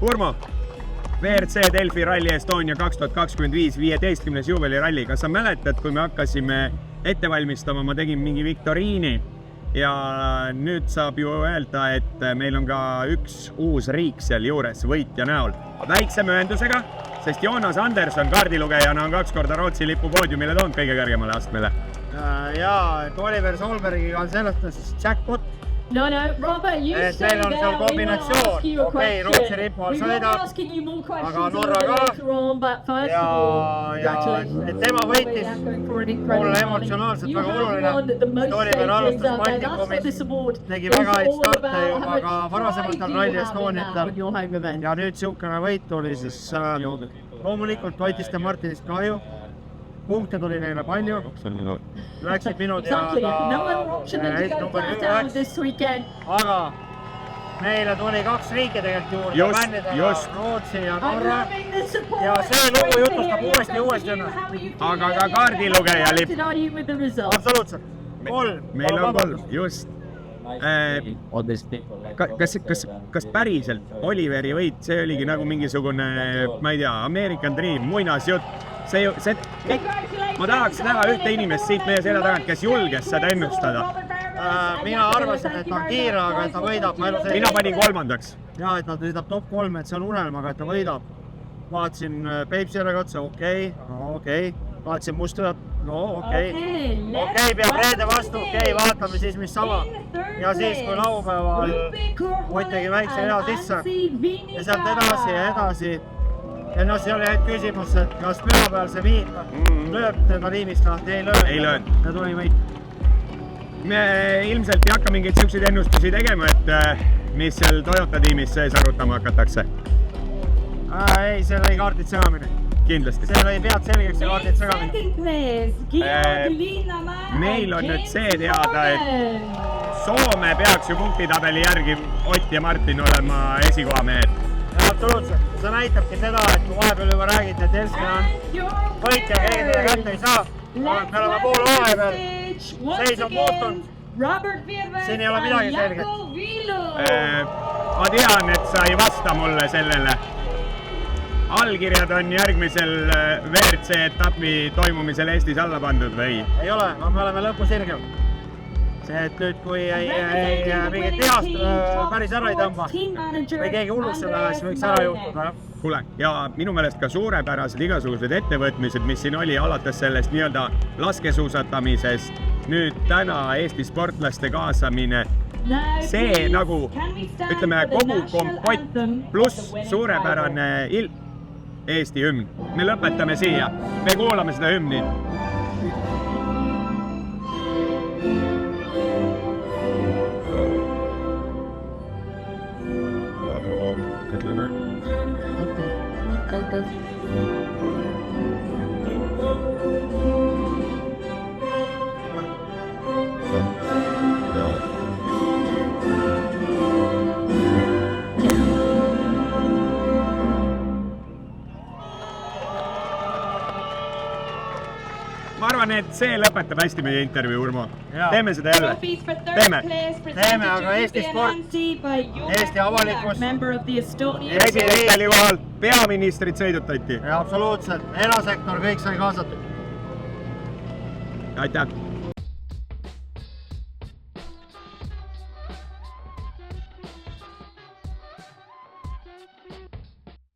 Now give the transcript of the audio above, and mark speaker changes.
Speaker 1: Urmo, WRC Delfi Rally Estonia 2025 15. juubeliralli. Kas sa mäletad, kui me hakkasime ette valmistama, ma tegin mingi viktoriini ja nüüd saab ju öelda, et meil on ka üks uus riik seal juures võitja näol. Väikse mööndusega, sest Jonas Anderson kaardilugejana on 2 korda Rootsi lipu poodiumile toonud kõige kõrgemale astmele.
Speaker 2: Jaa, et Oliver Solbergiga on sellest siis jackpot.
Speaker 3: No, Robert, you say
Speaker 2: meil on seal kombinatsioon. Okei, Rootsi lipu all sõidab, aga Norra ka. Ja et tema võitis mulle emotsionaalselt väga oluline. Oliver alustas Baltikumist, tegi väga häid starte juba ka varasemalt Rally Estoniatel. Ja nüüd siukene võit oli siis loomulikult Toitiste Martinist kahju. Punkte tuli neile palju, läksid minud ja number 1, aga meile tuli 2 riiki tegelikult juurde, bännidega Rootsi ja Norra ja see lugu jutustab uuesti ennast.
Speaker 1: Aga ka kaardilugeja lipp.
Speaker 2: Absoluutselt, 3.
Speaker 1: Meil on 3, just. Kas päriselt Oliveri võit, see oligi nagu mingisugune, ma ei tea, American Dream, muinasjutt. Ma tahaks näha ühte inimest siit meie selja tagant, kes julges seda ennustada.
Speaker 2: Mina arvasin, et ta on kiire, aga et ta võidab.
Speaker 1: Mina panin 3.
Speaker 2: Jaa, et ta võidab top 3, et see on unelmaga, et ta võidab. Vaatasin Peipsi järele katse, okei. Vaatasin Mustujat, okei, peab reede vastu, vaatame siis, mis sama. Ja siis, kui laupäeval Ott tegi väikse hea sisse ja sealt edasi. Ja seal oli küsimus, et kas pühapäeval see viin lööb teda liimist lahti, ei löö. Ja tuli võit.
Speaker 1: Me ilmselt ei hakka mingeid siukseid ennustusi tegema, et mis seal Toyota tiimis sees arutama hakatakse.
Speaker 2: Ei, see oli kaardid segamine.
Speaker 1: Kindlasti.
Speaker 2: See oli pead selgeks ja kaardid segamine.
Speaker 1: Meil on nüüd see teada, et Soome peaks ju punktitabeli järgi Ott ja Martin olema esikohamehed.
Speaker 2: Absoluutselt. See näitabki seda, et kui vahepeal juba räägid, et Elski on võitja, keegi teda kätte ei saa. Me oleme pool hooaja peal. Seis on muutunud. Siin ei ole midagi selget.
Speaker 1: Ma tean, et sa ei vasta mulle sellele. Allkirjad on järgmisel WRC etapi toimumisel Eestis alla pandud või?
Speaker 2: Ei ole, me oleme lõpusirgel. See, et nüüd kui mingit tehast päris ära ei tõmba või keegi hullus selle asja võiks ära juhtuda.
Speaker 1: Kuule, ja minu meelest ka suurepärased igasugused ettevõtmised, mis siin oli alates sellest nii-öelda laskesuusatamisest, nüüd täna Eesti sportlaste kaasamine, see nagu, ütleme, kogu kompott pluss suurepärane Eesti hümn. Me lõpetame siia, me kuulame seda hümni. Ma arvan, et see lõpetab hästi meie intervjuu, Urmo. Teeme seda jälle.
Speaker 2: Teeme, aga Eesti sport, Eesti avalikkus.
Speaker 1: Presidentali kohal, peaministrid sõidutati.
Speaker 2: Ja absoluutselt, erasektor kõik sai kaasatud.
Speaker 1: Aitäh.